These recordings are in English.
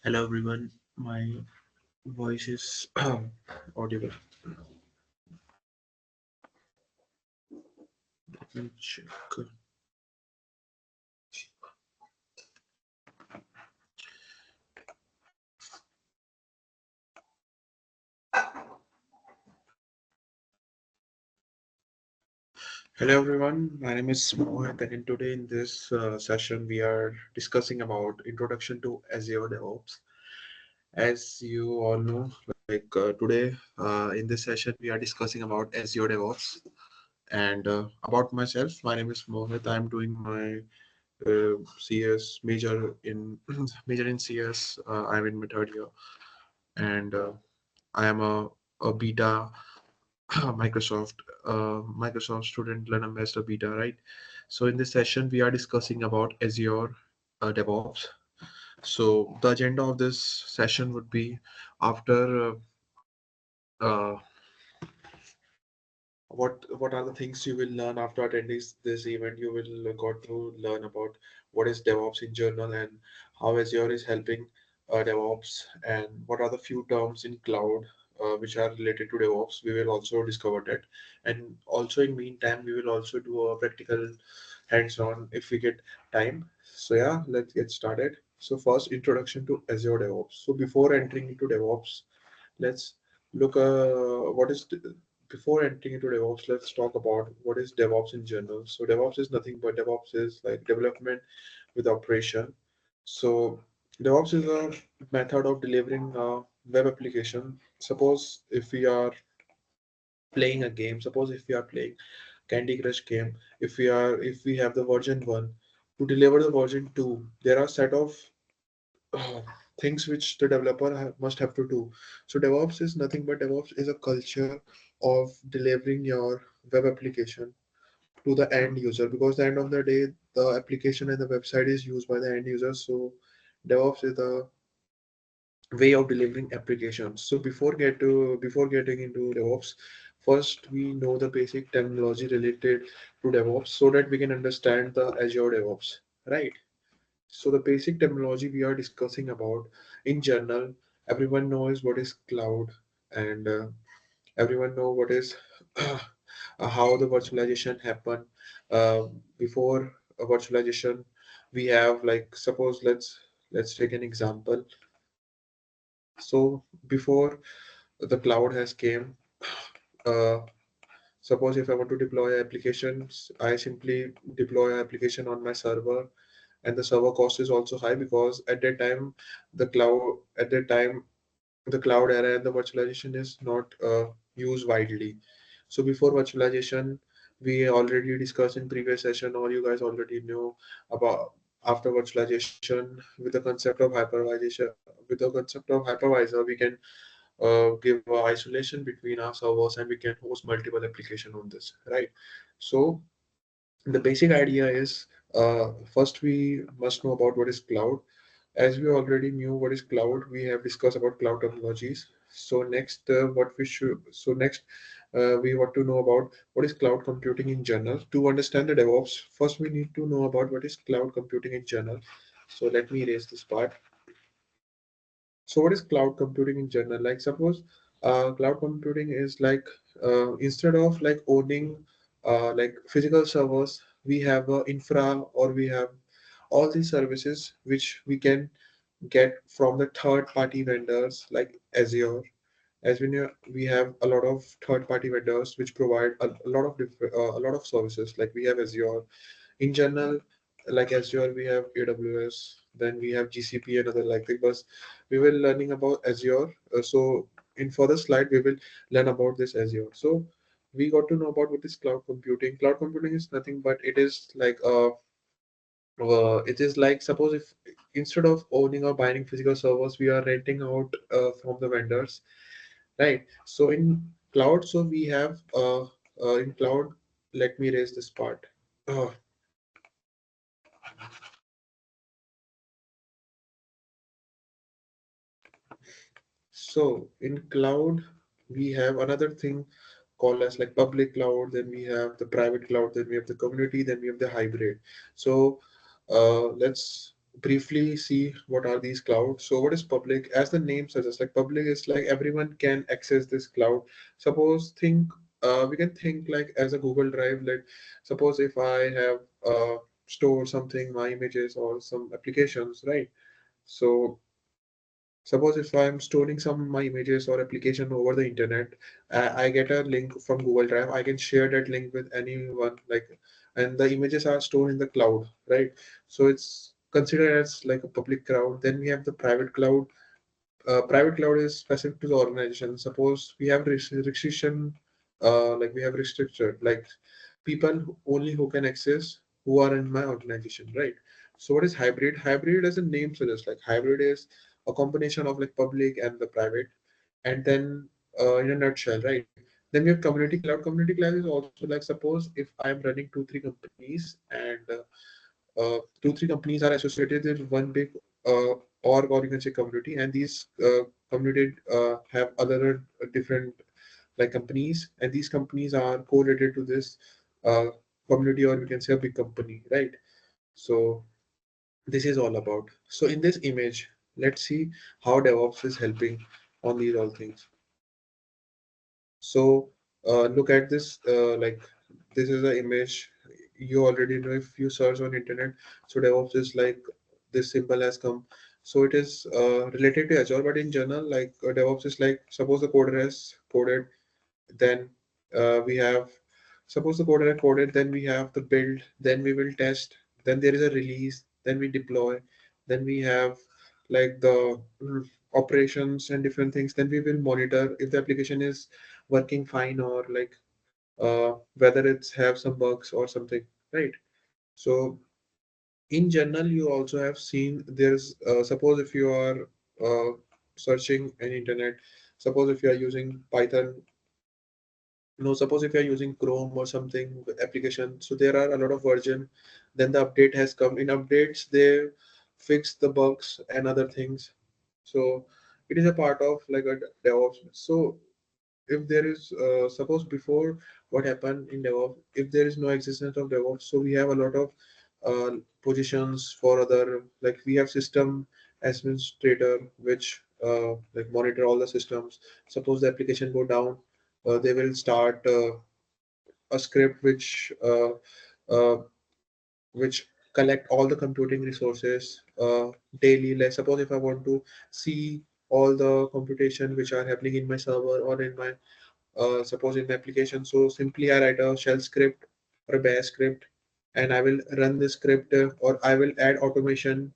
Hello everyone, my voice is audible. Let me check. Hello everyone, my name is Mohit, and today in this session we are discussing about introduction to Azure DevOps. As you all know, today in this session we are discussing about Azure DevOps. And about myself, my name is Mohit. I'm doing my CS major in major in CS. I'm in my third year, and I am a beta Microsoft Microsoft student learner master beta, right? So in this session, we are discussing about Azure DevOps. So the agenda of this session would be after uh, what are the things you will learn after attending this event. You will got to learn about what is DevOps in general and how Azure is helping DevOps, and what are the few terms in cloud which are related to DevOps. We will also discover that, and also in meantime we will also do a practical hands-on if we get time. So yeah, let's get started. So first, introduction to Azure DevOps. So before entering into DevOps, let's look what is before entering into DevOps, let's talk about what is DevOps in general. So DevOps is nothing but DevOps is like development with operation. So DevOps is a method of delivering a web application. Suppose if we are playing a game, suppose if we are playing Candy Crush game, if we have the version 1, to deliver the version 2, there are set of uh, things which the developer must have to do. So DevOps is nothing but DevOps is a culture of delivering your web application to the end user, because at the end of the day, the application and the website is used by the end user. So DevOps is the way of delivering applications. So before getting into DevOps, first we know the basic terminology related to DevOps so that we can understand the Azure DevOps, right? So the basic terminology we are discussing about in general, everyone knows what is cloud, and everyone know what is how the virtualization happen. Before a virtualization, we have like suppose let's take an example. So before the cloud has came, uh, suppose if I want to deploy applications, I simply deploy an application on my server, and the server cost is also high because at that time the cloud era and the virtualization is not used widely. So before virtualization, we already discussed in previous session, or you guys already know about after virtualization with the concept of hypervisor. With the concept of hypervisor, we can give isolation between our servers, and we can host multiple application on this, right? So the basic idea is first we must know about what is cloud. As we already knew what is cloud, we have discussed about cloud technologies. So next, we want to know about what is cloud computing in general. To understand the DevOps, first we need to know about what is cloud computing in general. So let me erase this part. So what is cloud computing in general? Like suppose cloud computing is like instead of like owning like physical servers, we have infra, or we have all these services which we can get from the third party vendors like Azure. As we know, we have a lot of third party vendors which provide a lot of a lot of services. Like we have Azure in general, like Azure, we have AWS, then we have GCP and other like things. But we will learning about Azure. So in further slide, we will learn about this Azure. So we got to know about what is cloud computing. Cloud computing is nothing but it is like suppose if instead of owning or buying physical servers, we are renting out from the vendors, right? So in cloud, so we have in cloud. Let me erase this part. Uh, So in cloud, we have another thing. called as like public cloud, then we have the private cloud, then we have the community, then we have the hybrid. So let's briefly see what are these clouds. So what is public? As the name suggests, like public is like everyone can access this cloud. Suppose think we can think like as a Google Drive. Like suppose if I have stored something, my images or some applications, right? So suppose if I'm storing some my images or application over the internet, I get a link from Google Drive. I can share that link with anyone, like, and the images are stored in the cloud, right? So it's considered as like a public cloud. Then we have the private cloud. Private cloud is specific to the organization. Suppose we have restriction, like we have restricted, like people only who can access who are in my organization, right? So what is hybrid? Hybrid, as a name suggests, like hybrid is a combination of like public and the private. And then in a nutshell, right? Then we have community cloud. Community cloud is also like suppose if I'm running two, three companies and two, three companies are associated with one big org or you can say community, and these community have other different like companies, and these companies are correlated to this uh, community or we can say a big company, right? So this is all about. So in this image, let's see how DevOps is helping on these all things. So look at this, like this is an image. You already know if you search on internet. So DevOps is like this symbol has come. So it is related to Azure, but in general, like DevOps is like suppose the coder has coded, then we have suppose the coder has coded, then we have the build, then we will test, then there is a release, then we deploy, then we have like the operations and different things, then we will monitor if the application is working fine or like whether it's have some bugs or something, right? So in general, you also have seen there's suppose if you are searching an internet, suppose if you are using Python, no, suppose if you're using Chrome or something application, so there are a lot of version, then the update has come. In updates, they fix the bugs and other things. So it is a part of like a DevOps. So if there is suppose before what happened in DevOps, if there is no existence of DevOps, so we have a lot of positions for other, like we have system administrator which like monitor all the systems. Suppose the application go down, they will start a script uh, which collect all the computing resources daily. Like suppose if I want to see all the computation which are happening in my server or in my suppose in the application. So simply I write a shell script or a bash script, and I will run the script or I will add automation.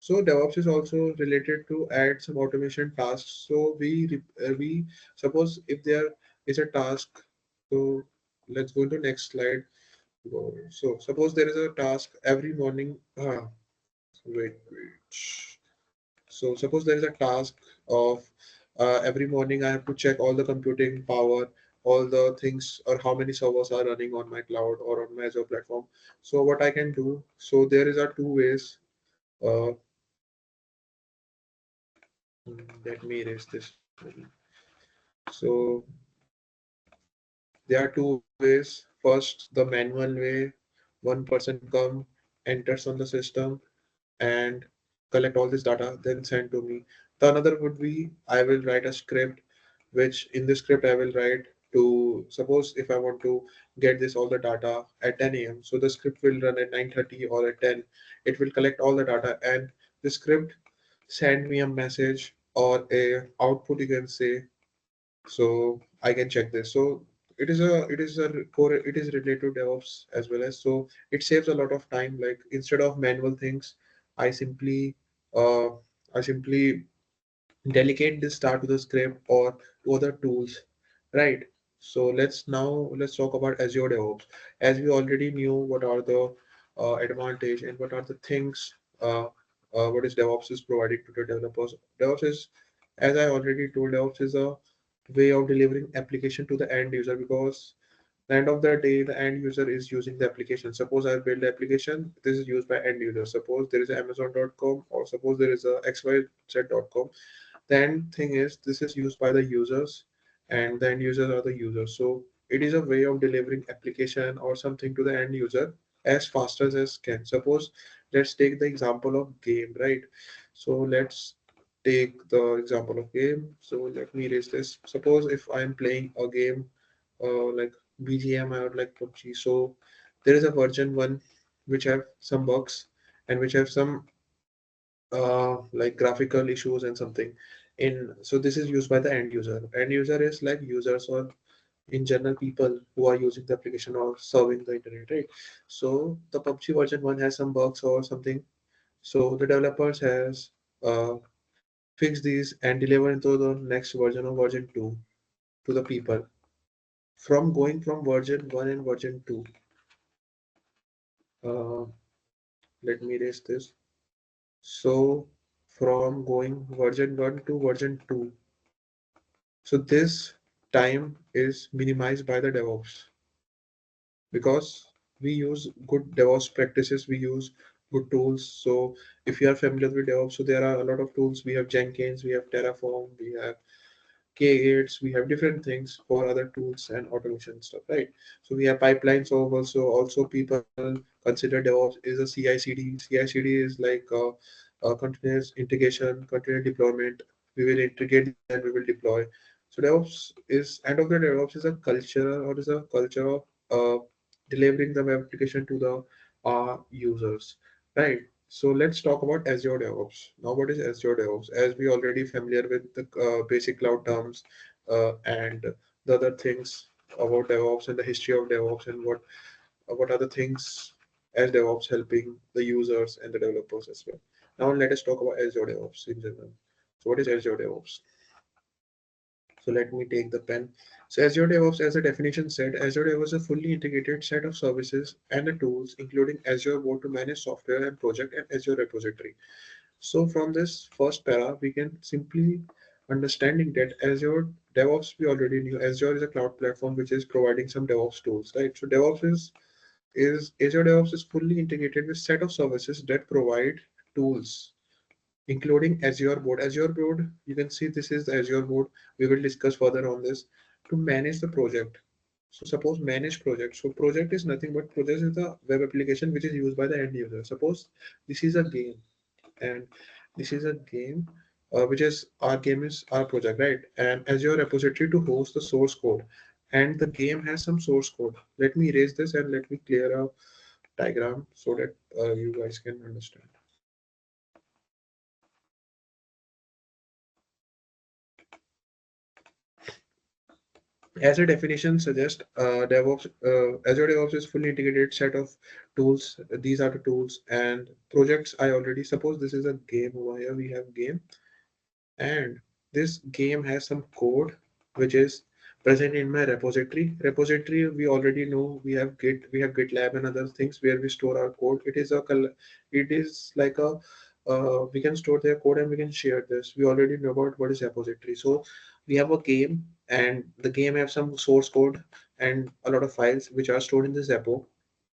So DevOps is also related to add some automation tasks. So we suppose if there is a task. So let's go to next slide. So suppose there is a task every morning. Wait. So suppose there is a task of every morning I have to check all the computing power, all the things, or how many servers are running on my cloud or on my Azure platform. So what I can do, so there is a two ways. Uh, Let me erase this one. So there are two ways. First, the manual way. One person come, enters on the system, and collect all this data, then send to me. The another would be I will write a script, which in this script I will write to suppose if I want to get this all the data at 10 a.m. So the script will run at 9:30 or at 10. It will collect all the data and the script send me a message or a output you can say, so I can check this. So it is a core, it is related to DevOps as well as, so it saves a lot of time. Like instead of manual things, I simply uh, I simply delegate this start to the script or to other tools, right? So let's talk about Azure DevOps. As we already knew what are the advantage and what are the things what is DevOps is providing to the developers. DevOps is, as I already told, DevOps is a way of delivering application to the end user, because the end of the day the end user is using the application. Suppose I build the application, this is used by end user. Suppose there is amazon.com or suppose there is a xyz.com. The end thing is this is used by the users, and the end users are the users. So it is a way of delivering application or something to the end user as fast as can. Suppose let's take the example of game, right? So let's take the example of game. So let me erase this. Suppose if I'm playing a game like BGM or like PUBG. So there is a version one which have some bugs and which have some like graphical issues and something in. So this is used by the end user. End user is like users or in general people who are using the application or serving the internet, right? So the PUBG version one has some bugs or something. So the developers has uh, fixed these and deliver into the next version of version two to the people. From going from version one and version two, uh, let me erase this. So from going version one to version two, so this time is minimized by the DevOps because we use good DevOps practices, we use good tools. So if you are familiar with DevOps, so there are a lot of tools. We have Jenkins, we have Terraform, we have K8s, we have different things for other tools and automation stuff, right? So we have pipelines of also people consider DevOps is a CI/CD. CI/CD is like continuous integration, continuous deployment. We will integrate this and we will deploy. So DevOps is end of the DevOps is a culture or is a culture of delivering the web application to the users, right? So let's talk about Azure DevOps. Now, what is Azure DevOps? As we already familiar with the basic cloud terms and the other things about DevOps and the history of DevOps and what are the things as DevOps helping the users and the developers as well. Now, let us talk about Azure DevOps in general. So, what is Azure DevOps? So let me take the pen. So Azure DevOps, as a definition said, Azure DevOps is a fully integrated set of services and the tools, including Azure Board to manage software and project and Azure repository. So from this first para, we can simply understanding that Azure DevOps we already knew. Azure is a cloud platform which is providing some DevOps tools, right? So DevOps is Azure DevOps is fully integrated with set of services that provide tools including Azure board. Azure board, you can see this is the Azure board. We will discuss further on this to manage the project. So suppose manage project. So project is nothing but project is the web application which is used by the end user. Suppose this is a game and this is a game which is our game is our project, right? And Azure repository to host the source code. And the game has some source code. Let me erase this and let me clear a diagram so that you guys can understand. As a definition suggests, Azure DevOps is fully integrated set of tools. These are the tools and projects. I already suppose this is a game over here. We have game, and this game has some code which is present in my repository. Repository we already know. We have GitLab and other things where we store our code. It is like a we can store their code and we can share this. We already know about what is repository. So we have a game and the game have some source code and a lot of files which are stored in this repo.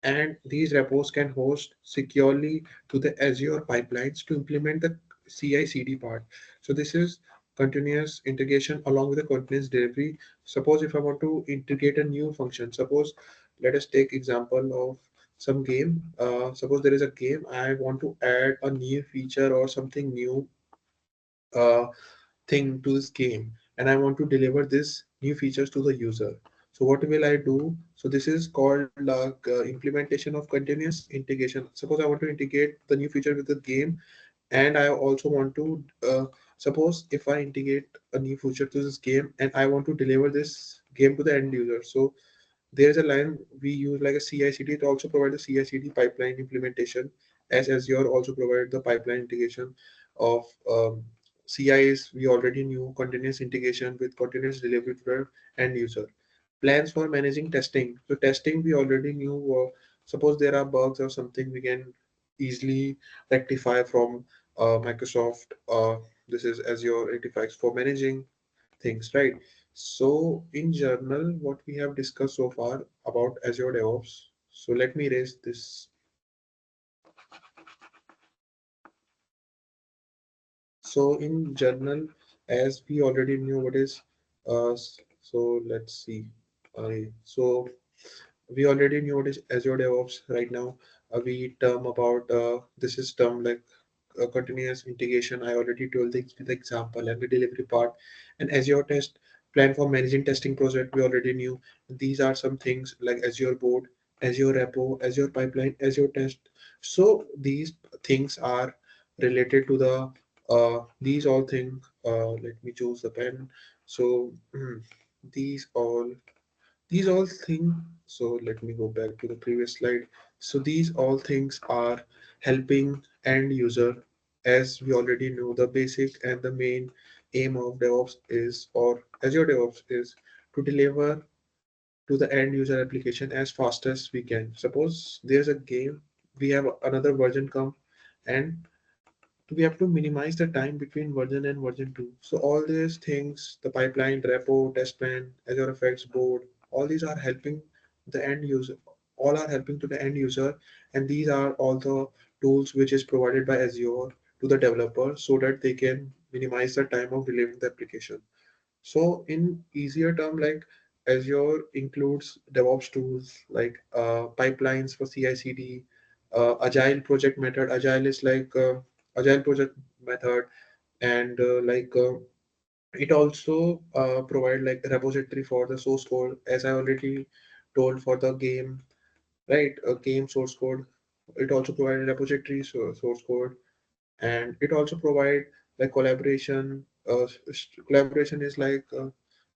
And these repos can host securely to the Azure pipelines to implement the CI/CD part. So this is continuous integration along with the continuous delivery. Suppose if I want to integrate a new function, suppose let us take example of some game. Suppose there is a game, I want to add a new feature or something new uh, thing to this game and I want to deliver this new features to the user. So what will I do? So this is called like implementation of continuous integration. Suppose I want to integrate the new feature with the game and I also want to suppose if I integrate a new feature to this game and I want to deliver this game to the end user. So there's a line we use like a CI/CD to also provide the CI/CD pipeline implementation as Azure also provided the pipeline integration of CIs. We already knew continuous integration with continuous delivery to the end user. Plans for managing testing. So testing we already knew. Suppose there are bugs or something, we can easily rectify from Microsoft. This is Azure rectifies for managing things, right? So in general, what we have discussed so far about Azure DevOps. So let me erase this. So in general, as we already knew what is, so let's see. So we already knew what is Azure DevOps right now. We term about this is term like continuous integration. I already told the example and the delivery part. And Azure test plan for managing testing project. We already knew these are some things like Azure board, Azure repo, Azure pipeline, Azure test. So these things are related to the these all things. Let me choose the pen. So these all things, so let me go back to the previous slide. So these all things are helping end user. As we already know, the basic and the main aim of DevOps is, or Azure DevOps is, to deliver to the end user application as fast as we can. Suppose there's a game, we have another version come, and we have to minimize the time between version and version 2. So all these things, the pipeline, repo, test plan, Azure Effects board, all these are helping the end user. All are helping to the end user, and these are all the tools which is provided by Azure to the developer so that they can minimize the time of delivering the application. So in easier term, like Azure includes DevOps tools like pipelines for CI/CD, Agile project method. Agile is like Agile project method, and it also provide like repository for the source code, as I already told for the game, right? A game source code. It also provided repository source code, and it also provide like collaboration. Collaboration is like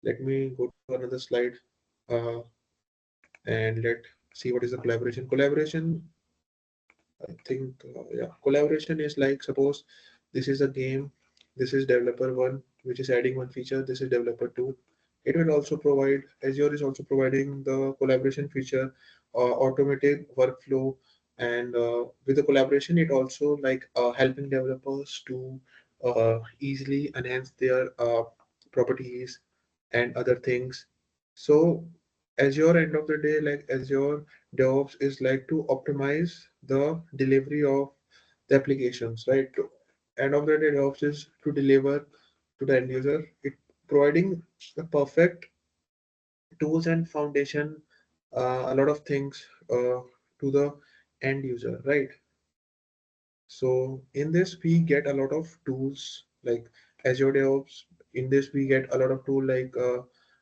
let me go to another slide uh, and let see what is the collaboration. Collaboration, I think, yeah, collaboration is like, suppose this is a game, this is developer one, which is adding one feature, this is developer two. It will also provide, Azure is also providing the collaboration feature, automated workflow, and with the collaboration, it also like helping developers to easily enhance their properties and other things. So Azure end of the day, like Azure DevOps is like to optimize the delivery of the applications, right? End of the day, DevOps is to deliver to the end user. It providing the perfect tools and foundation, a lot of things to the end user, right? So in this we get a lot of tools like Azure DevOps. In this we get a lot of tool like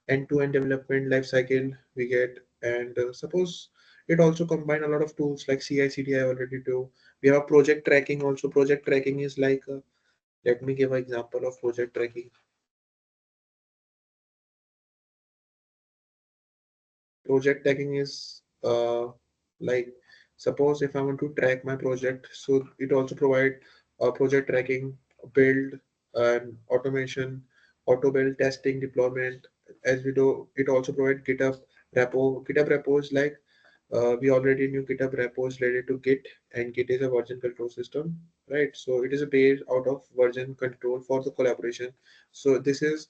end-to-end development lifecycle we get, and suppose it also combine a lot of tools like CI/CD. I already do. We have a project tracking also. Project tracking is like let me give an example of project tracking. Project tracking is like, suppose if I want to track my project, so it also provide project tracking, build and automation, auto build, testing, deployment. As we do, it also provide GitHub repo. GitHub repo is like we already knew GitHub repo is related to Git, and Git is a version control system, right? So it is a base out of version control for the collaboration. So this is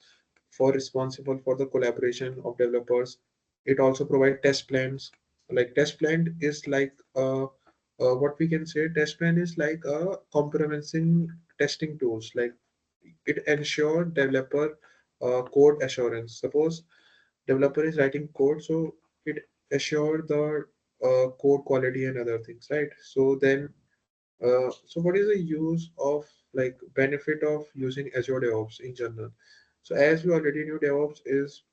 for responsible for the collaboration of developers. It also provide test plans. Like test plan is like what we can say. Test plan is like a comprehensive testing tools. Like it ensure developer code assurance. Suppose developer is writing code, so it assure the code quality and other things, right? So then, so what is the use of like benefit of using Azure DevOps in general? So as we already knew, DevOps is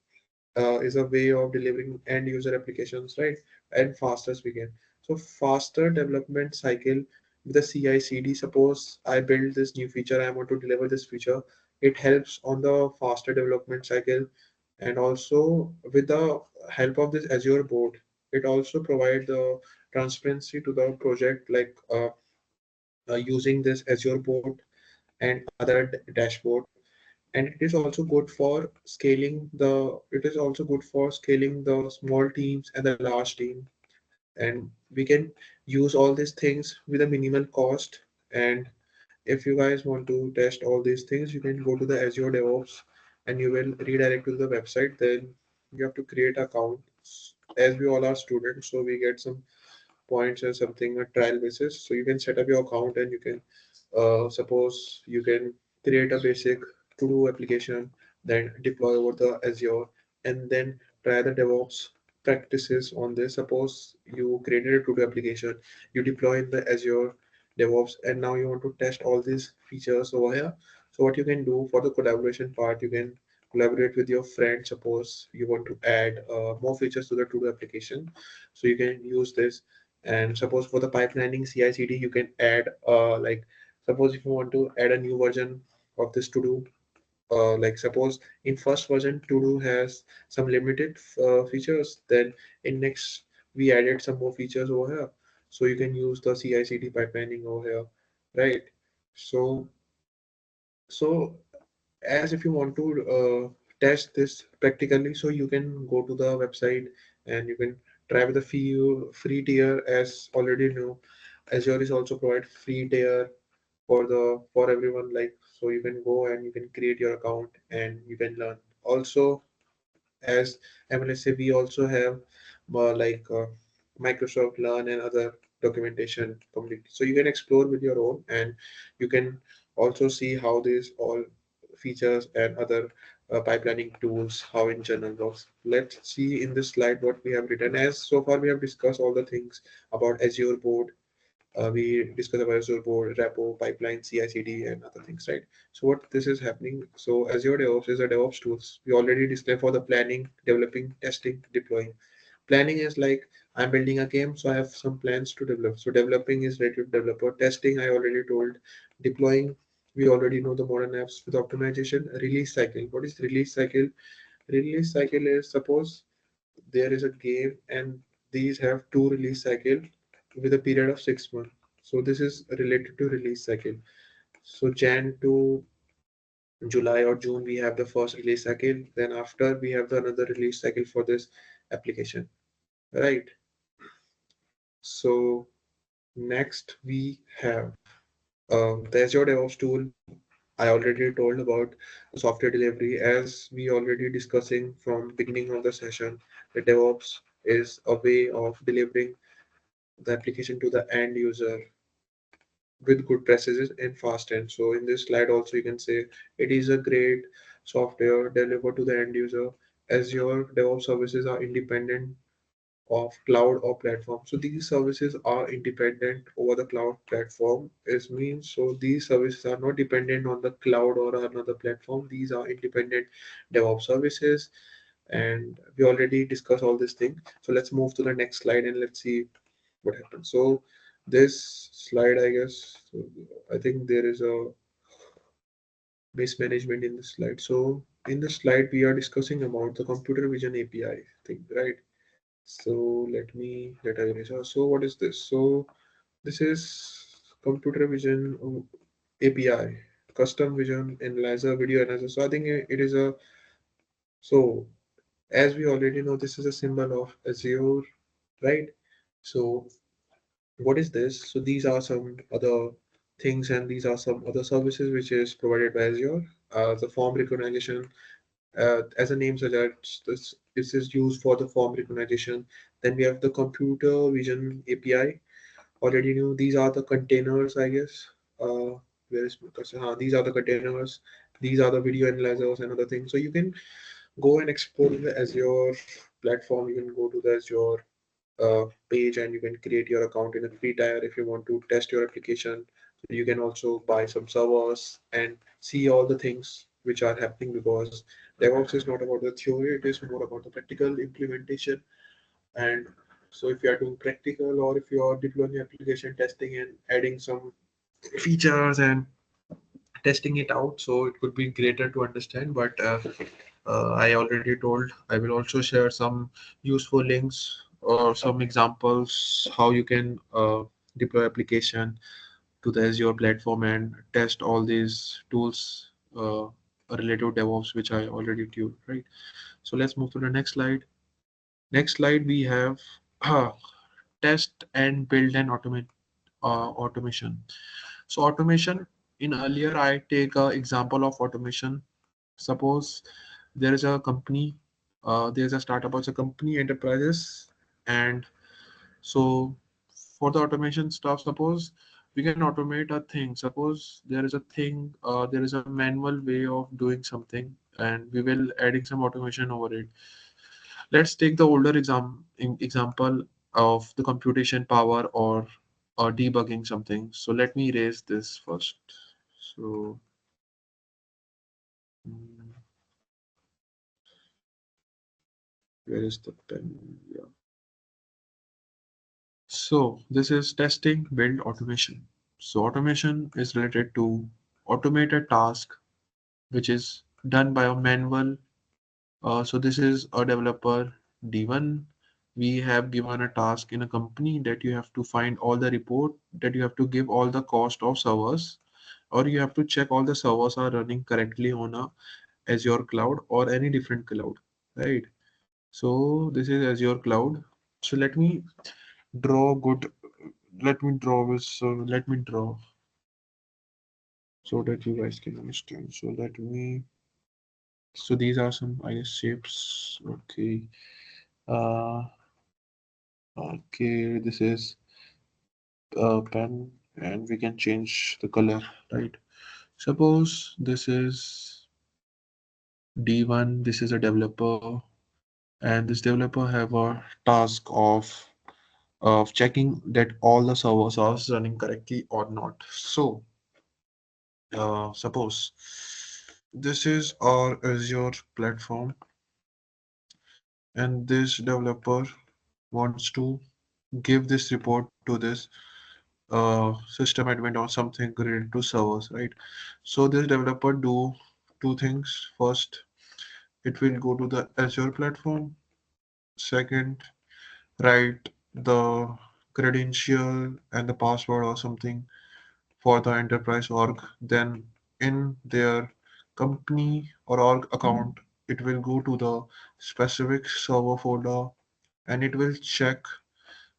a way of delivering end user applications, right? And faster as we can. So faster development cycle with the CI/CD. Suppose I build this new feature, I want to deliver this feature. It helps on the faster development cycle, and also with the help of this Azure board, it also provide the transparency to the project, like using this Azure board and other dashboard. And it is also good for scaling the it is also good for scaling the small teams and the large team, and we can use all these things with a minimal cost. And if you guys want to test all these things, you can go to the Azure DevOps and you will redirect to the website. Then you have to create account. As we all are students, so we get some points or something, a trial basis. So you can set up your account and you can suppose you can create a basic to-do application, then deploy over the Azure, and then try the DevOps practices on this. Suppose you created a to-do application, you deploy in the Azure DevOps, and now you want to test all these features over here. So what you can do for the collaboration part, you can collaborate with your friend. Suppose you want to add more features to the to-do application, so you can use this. And suppose for the pipelining CI/CD, you can add like suppose if you want to add a new version of this to-do, like suppose in first version to do has some limited features, then in next we added some more features over here, so you can use the CI/CD pipelining over here, right? So so as if you want to test this practically, so you can go to the website and you can try with the free tier. As already know, Azure is also provide free tier for everyone, like, so you can go and you can create your account and you can learn also. As MLSA, we also have Microsoft Learn and other documentation completely, so you can explore with your own, and you can also see how these all features and other pipelining tools, how in general works. Let's see in this slide what we have written. As so far we have discussed all the things about Azure board. We discuss about Azure board, repo, pipeline, CI/CD, and other things, right? So what this is happening. So Azure DevOps is a DevOps tools. We already discussed for the planning, developing, testing, deploying. Planning is like I'm building a game, so I have some plans to develop. So developing is related to developer. Testing, I already told. Deploying, we already know the modern apps with optimization. Release cycle. What is release cycle? Release cycle is suppose there is a game and these have two release cycle with a period of 6 months. So this is related to release cycle. So Jan to July or June we have the first release cycle. Then after we have the another release cycle for this application, right? So next we have the Azure DevOps tool. I already told about the software delivery. As we already discussing from beginning of the session, the DevOps is a way of delivering the application to the end user with good precision and fast end. So in this slide also you can say it is a great software delivered to the end user, as your DevOps services are independent of cloud or platform. So these services are independent over the cloud platform. Is means so these services are not dependent on the cloud or another platform. These are independent DevOps services, and we already discussed all this thing. So let's move to the next slide and let's see what happens. So this slide, I guess, so I think there is a mismanagement in this slide. So in this slide, we are discussing about the computer vision API thing, right? So let I erase. So what is this? So this is computer vision API, custom vision analyzer, video analyzer. So I think it is a, so as we already know, this is a symbol of Azure, right? So what is this? So these are some other things, and these are some other services which is provided by Azure. The form recognition, as the name suggests, this is used for the form recognition. Then we have the computer vision API. Already knew these are the containers, I guess. Where is my cursor? These are the containers. These are the video analyzers and other things. So you can go and explore the Azure platform. You can go to the Azure page and you can create your account in a free tier if you want to test your application. So you can also buy some servers and see all the things which are happening, because DevOps is not about the theory, it is more about the practical implementation. And so if you are doing practical, or if you are deploying your application, testing and adding some features and testing it out, so it could be greater to understand. But I already told I will also share some useful links or some examples how you can deploy application to the Azure platform and test all these tools related to DevOps, which I already told, right? So let's move to the next slide. Next slide we have test and build and automation. So automation, in earlier I take a example of automation. Suppose there is a company, there's a startup as a company enterprises, and so for the automation stuff, suppose we can automate a thing. Suppose there is a thing, there is a manual way of doing something, and we will adding some automation over it. Let's take the older example of the computation power or debugging something. So let me erase this first. So mm, where is the pen? Yeah. So this is testing build automation. So automation is related to automated task which is done by a manual. So this is a developer D1. We have given a task in a company that you have to find all the report, that you have to give all the cost of servers, or you have to check all the servers are running correctly on a Azure cloud or any different cloud, right? So this is Azure cloud. So draw good. Let me draw with. So let me draw so that you guys can understand. So let me. So these are some I guess shapes. Okay. Uh, okay. This is pen and we can change the color, right? Suppose this is D1, this is a developer, and this developer have a task of checking that all the servers are running correctly or not. So suppose this is our Azure platform and this developer wants to give this report to this system admin or something related to servers, right? So this developer do two things. First, it will go to the Azure platform. Second, write the credential and the password or something for the enterprise org. Then in their company or org account, it will go to the specific server folder and it will check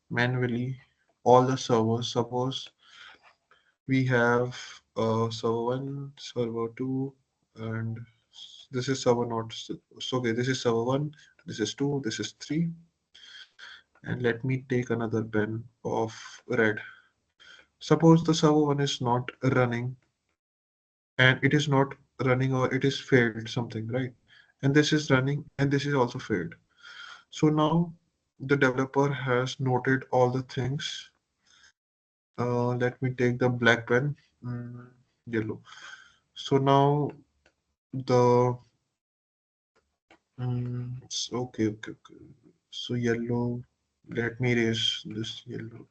manually all the servers. Suppose we have server 1, server 2, and this is server not. So, okay, this is server 1, this is 2, this is 3. And let me take another pen of red. Suppose the server 1 is not running, and it is not running or it is failed something, right? And this is running and this is also failed. So now the developer has noted all the things. Let me take the black pen, yellow. So now the okay, okay, okay. So yellow. Let me erase this yellow.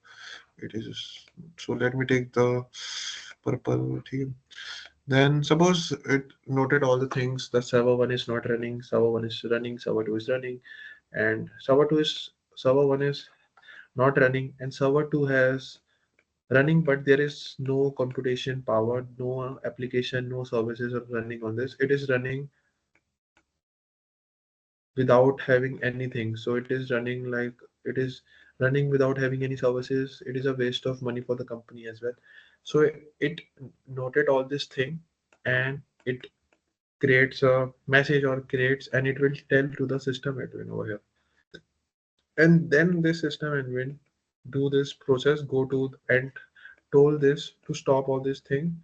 It is so. Let me take the purple theme. Then suppose it noted all the things. The server one is not running. Server one is running. Server two is running, and server one is not running, and server two has running, but there is no computation power, no application, no services are running on this. It is running without having anything. So it is running like it is running without having any services. It is a waste of money for the company as well. So it noted all this thing and it creates a message or creates and it will tell to the system admin over here. And then this system admin do this process, go to and told this to stop all this thing,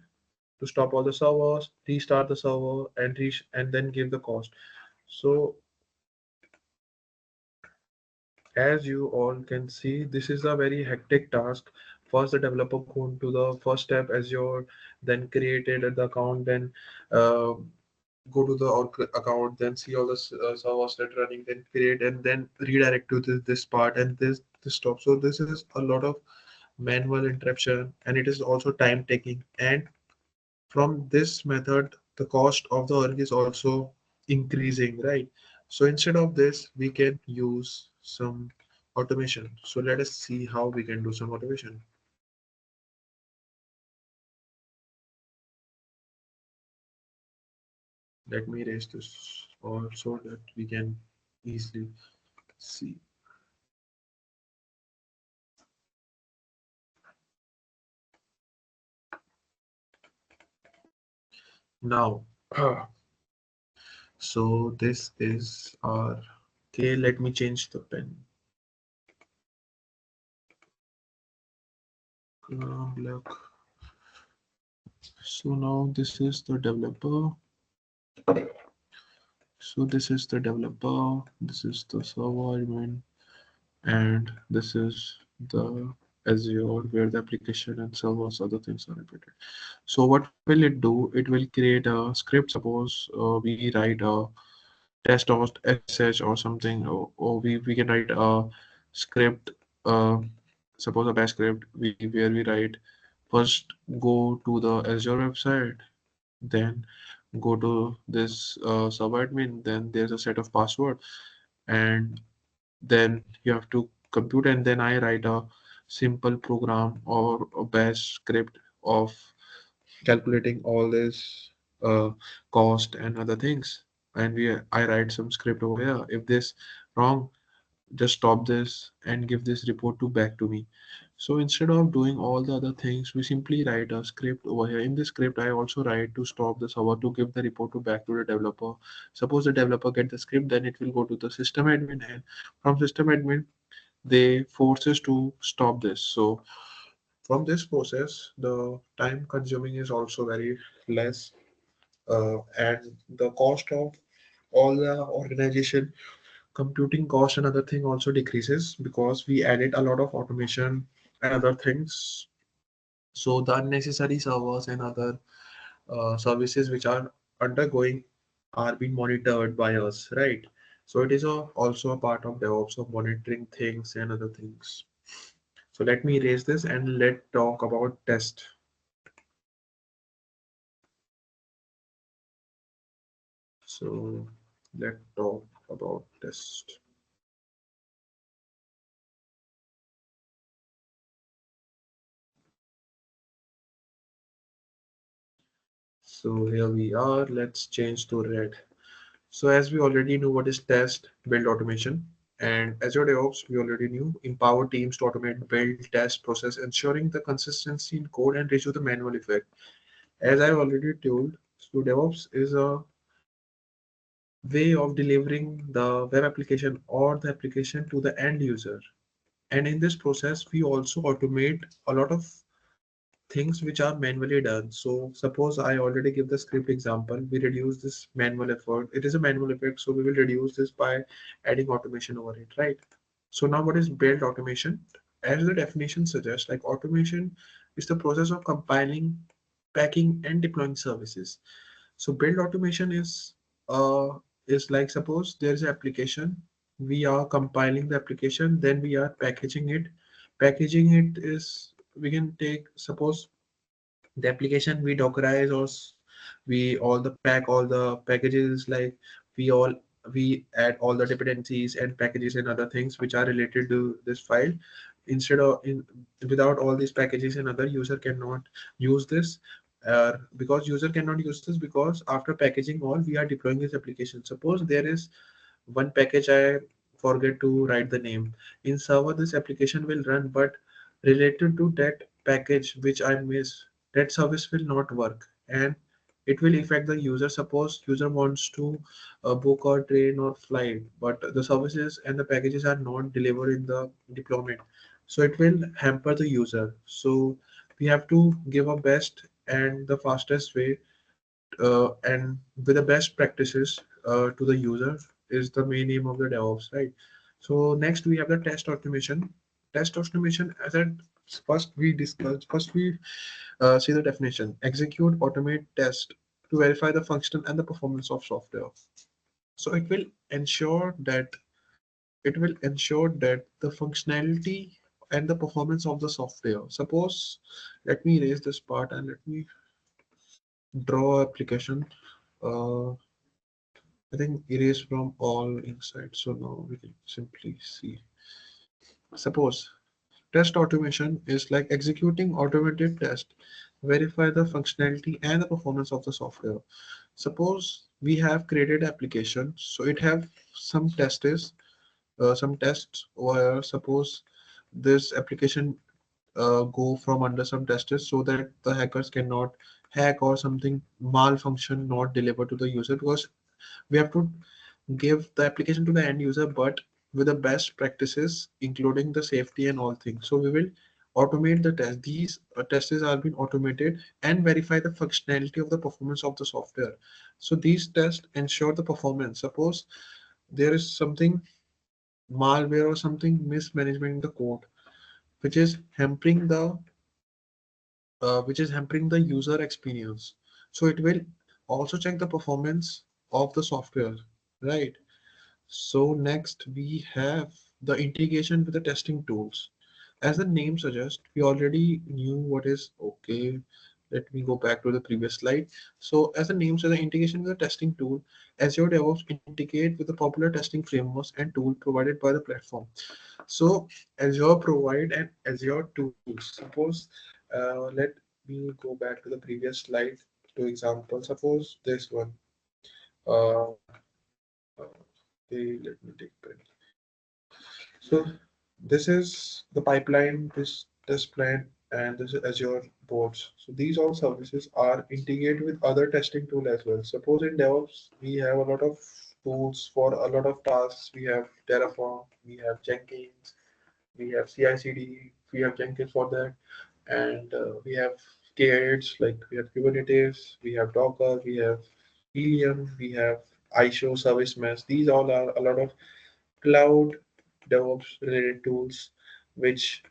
to stop all the servers, restart the server and reach and then give the cost. So as you all can see, this is a very hectic task. First, the developer go to the first step Azure, then created the account, then uh, go to the account, then see all the servers that running, then create and then redirect to this part and this stop. So this is a lot of manual interruption and it is also time taking. And from this method, the cost of the org is also increasing, right? So instead of this, we can use some automation. So let us see how we can do some automation. Let me erase this also that we can easily see. Now, so this is our, okay, let me change the pen. Black. So now this is the developer. So this is the developer, this is the server admin, and this is the Azure where the application and servers other things are repeated. So what will it do? It will create a script. Suppose we write a test or sh or something, or we can write a script. Uh, Suppose a bash script where we write first go to the Azure website, then go to this subadmin, then there's a set of password, and then you have to compute, and then I write a simple program or a bash script of calculating all this uh, cost and other things, and we I write some script over here. If this wrong, just stop this and give this report to back to me. So instead of doing all the other things, we simply write a script over here. In this script, I also write to stop the server to give the report to back to the developer. Suppose the developer get the script, then it will go to the system admin, and from system admin, they forces to stop this. So from this process, the time consuming is also very less, and the cost of all the organization computing cost and other thing also decreases because we added a lot of automation and other things. So the unnecessary servers and other services which are undergoing are being monitored by us, right? So it is also a part of DevOps of monitoring things and other things. So let me erase this and let talk about test. So let's talk about test. So here we are. Let's change to red. So as we already know what is test, build automation, and Azure DevOps, we already knew empower teams to automate, build, test, process, ensuring the consistency in code and reduce the manual effect. As I already told, so DevOps is a way of delivering the web application or the application to the end user. And in this process, we also automate a lot of things which are manually done. So suppose I already give the script example, we reduce this manual effort. It is a manual effort, so we will reduce this by adding automation over it, right? So now what is build automation? As the definition suggests, like automation is the process of compiling, packing, and deploying services. So build automation uh is like suppose there is an application, we are compiling the application, then we are packaging it. Packaging it is we can take suppose the application we dockerize or we all the pack all the packages like we all we add all the dependencies and packages and other things which are related to this file instead of in without all these packages and other user cannot use this because user cannot use this because after packaging all we are deploying this application. Suppose there is one package I forget to write the name. In server, this application will run, but related to that package which I miss, that service will not work and it will affect the user. Suppose user wants to book a train or flight, but the services and the packages are not delivered in the deployment. So it will hamper the user. So we have to give a best and the fastest way and with the best practices to the user is the main aim of the DevOps, right? So next we have the test automation. Test automation, as I first we see the definition: execute, automate, test to verify the function and the performance of software. So it will ensure that the functionality and the performance of the software. Suppose let me erase this part and let me draw application. I think erase from all inside. So now we can simply see. Suppose test automation is like executing automated test, verify the functionality and the performance of the software. Suppose we have created application, so it have some tests where suppose this application go from under some testers so that the hackers cannot hack or something malfunction not deliver to the user because we have to give the application to the end user but with the best practices including the safety and all things. So we will automate the test. These tests are being automated and verify the functionality of the performance of the software. So these tests ensure the performance. Suppose there is something malware or something mismanagement in the code, which is hampering the user experience. So it will also check the performance of the software, right? So next we have the integration with the testing tools. As the name suggests, we already knew what is okay. Let me go back to the previous slide. So as the name says, the integration with the testing tool, Azure DevOps integrate with the popular testing frameworks and tool provided by the platform. So Azure provide an Azure tools. Suppose let me go back to the previous slide to example. Suppose this one. Uh, let me take pen. So this is the pipeline, this plan, and this is Azure boards. So these all services are integrated with other testing tool as well. Suppose in DevOps we have a lot of tools for a lot of tasks. We have Terraform, we have Jenkins, we have CI/CD, we have Jenkins for that, and we have K8s like we have Kubernetes, we have Docker, we have Helium, we have ISO service mesh. These all are a lot of cloud DevOps related tools which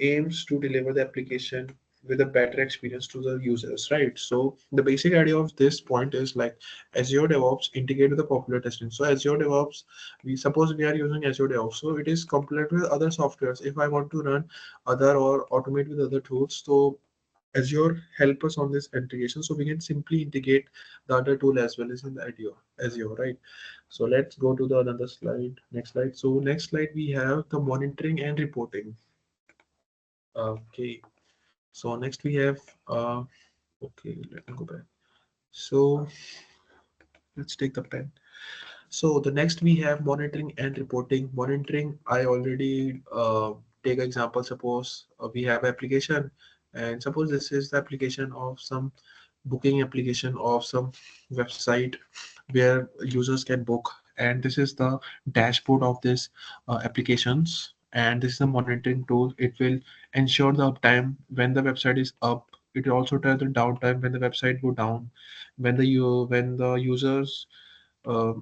aims to deliver the application with a better experience to the users, right? So the basic idea of this point is like Azure DevOps integrated with the popular testing. So Azure DevOps, we suppose we are using Azure DevOps, so it is complemented with other softwares. If I want to run other or automate with other tools, so Azure help us on this integration, so we can simply integrate the other tool as well as in the Azure, right? So let's go to the another slide. Next slide. So next slide we have the monitoring and reporting. Okay. So next we have okay, let me go back. So let's take the pen. So the next we have monitoring and reporting. Monitoring, I already take example. Suppose we have application, and suppose this is the application of some booking application of some website where users can book, and this is the dashboard of this applications, and this is the monitoring tool. It will ensure the uptime when the website is up. It will also tell the downtime when the website go down, when the users uh,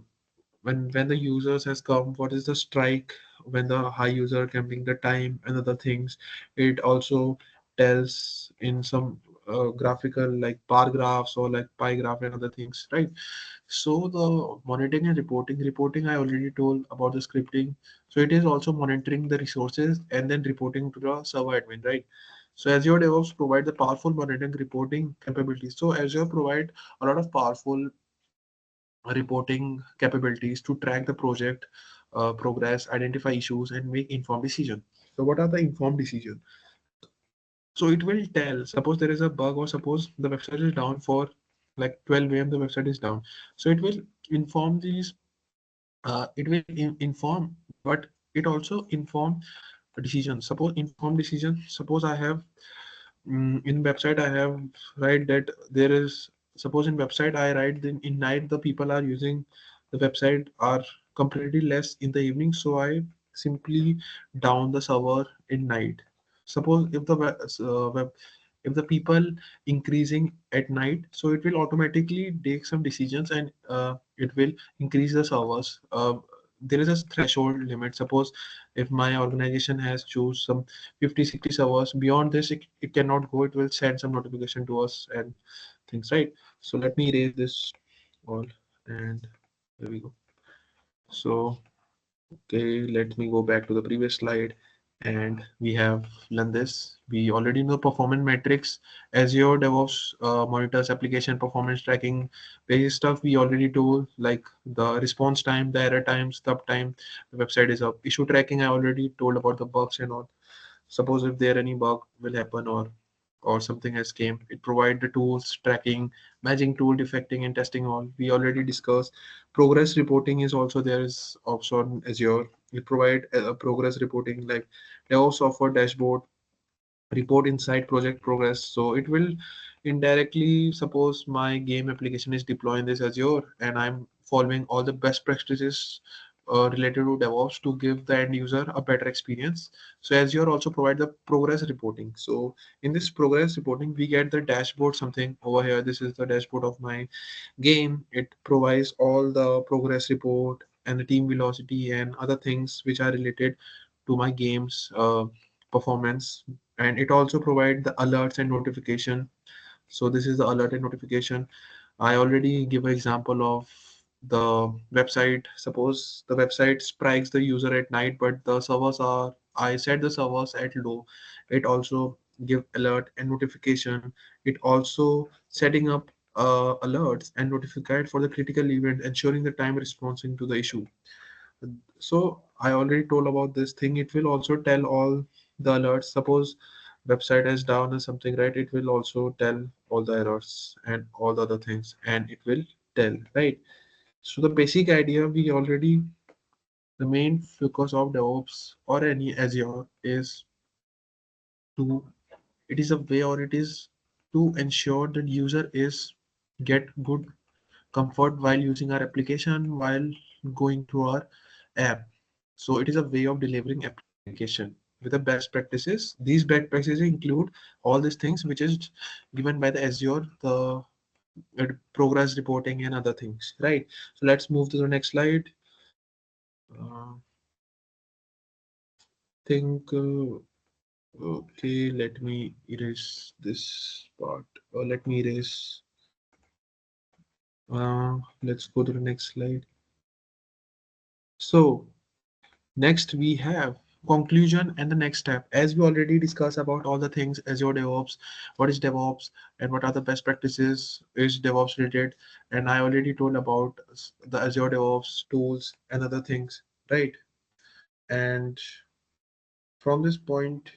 when the users has come, what is the strike, when the high user camping the time and other things. It also tells in some graphical like bar graphs or like pie graph and other things, right? So the monitoring and reporting I already told about the scripting. So it is also monitoring the resources and then reporting to the server admin, right? So Azure DevOps provide the powerful monitoring reporting capabilities. So Azure provide a lot of powerful reporting capabilities to track the project progress, identify issues, and make informed decision. So what are the informed decision? So it will tell, suppose there is a bug or suppose the website is down for like 12 a.m. the website is down. So it will inform these. Inform, but it also inform a decision. Suppose informed decision. Suppose I have in website I have write that there is, suppose in website I write then in night the people are using the website are completely less in the evening, so I simply down the server in night. Suppose if the if the people increasing at night, so it will automatically take some decisions and it will increase the servers. There is a threshold limit. Suppose if my organization has choose some 50-60 servers, beyond this it cannot go. It will send some notification to us and things, right? So let me erase this all, and there we go. So okay, let me go back to the previous slide, and we have learned this. We already know performance metrics. Azure DevOps monitors application performance tracking. Basic stuff we already told, like the response time, the error times, the uptime, the website is up. Issue tracking, I already told about the bugs and all. Suppose if there any bug will happen or something has came, it provide the tools tracking, matching tool defecting and testing all. We already discussed. Progress reporting is also there is also on Azure. We provide progress reporting like DevOps software dashboard, report inside project progress. So it will indirectly, suppose my game application is deploying this Azure and I'm following all the best practices related to DevOps to give the end user a better experience. So Azure also provide the progress reporting. So in this progress reporting, we get the dashboard something over here. This is the dashboard of my game. It provides all the progress report and the team velocity and other things which are related to my game's performance. And it also provide the alerts and notification. So this is the alert and notification. I already give an example of the website. Suppose the website spikes the user at night, but the servers are, I set the servers at low. It also give alert and notification. It also setting up alerts and notified for the critical event, ensuring the time responding to the issue. So I already told about this thing. It will also tell all the alerts. Suppose website is down or something, right? It will also tell all the errors and all the other things, and it will tell, right? So the basic idea we already, the main focus of DevOps or any Azure is to, it is a way or it is to ensure that user is get good comfort while using our application, while going through our app. So it is a way of delivering application with the best practices. These best practices include all these things which is given by the Azure, the progress reporting and other things, right? So let's move to the next slide. Think okay, let me erase this part. Let me erase. Let's go to the next slide. So next, we have conclusion and the next step. As we already discussed about all the things Azure DevOps, what is DevOps, and what are the best practices is DevOps related. And I already told about the Azure DevOps tools and other things, right? And from this point,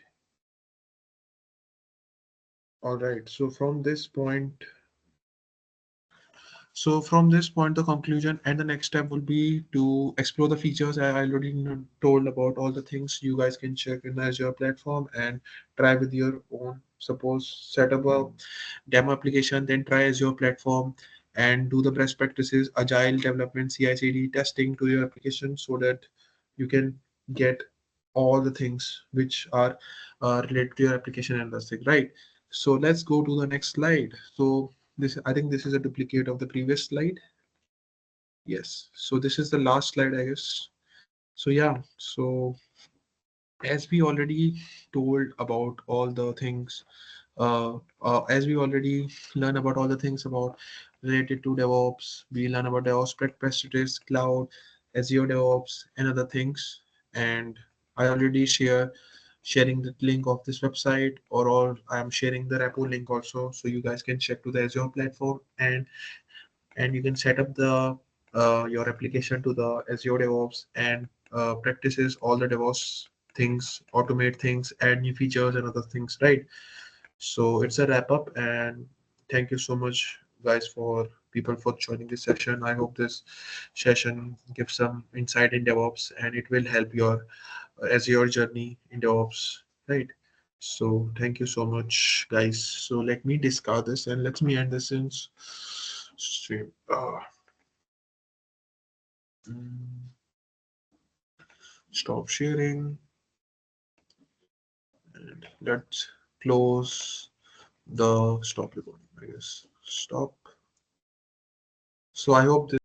all right. So from this point, the conclusion and the next step will be to explore the features. I already told about all the things you guys can check in the Azure platform and try with your own. Suppose set up a demo application, then try Azure platform and do the best practices, agile development, CI/CD testing to your application so that you can get all the things which are related to your application and that's it, right? So let's go to the next slide. So this, I think this is a duplicate of the previous slide. Yes. So this is the last slide, I guess. So yeah. So as we already told about all the things, as we already learn about all the things about related to DevOps, we learn about DevOps practices, cloud, Azure DevOps, and other things. And I already sharing the link of this website, or I'm sharing the repo link also, so you guys can check to the Azure platform and you can set up the your application to the Azure DevOps and practices all the DevOps things, automate things, add new features and other things, right? So it's a wrap up, and thank you so much, guys, for people for joining this session. I hope this session gives some insight in DevOps and it will help your Azure journey in DevOps, right? So thank you so much, guys. So let me discard this and let me end this in stream. Mm, Stop sharing and let's close the stop recording, I guess. Stop. So I hope this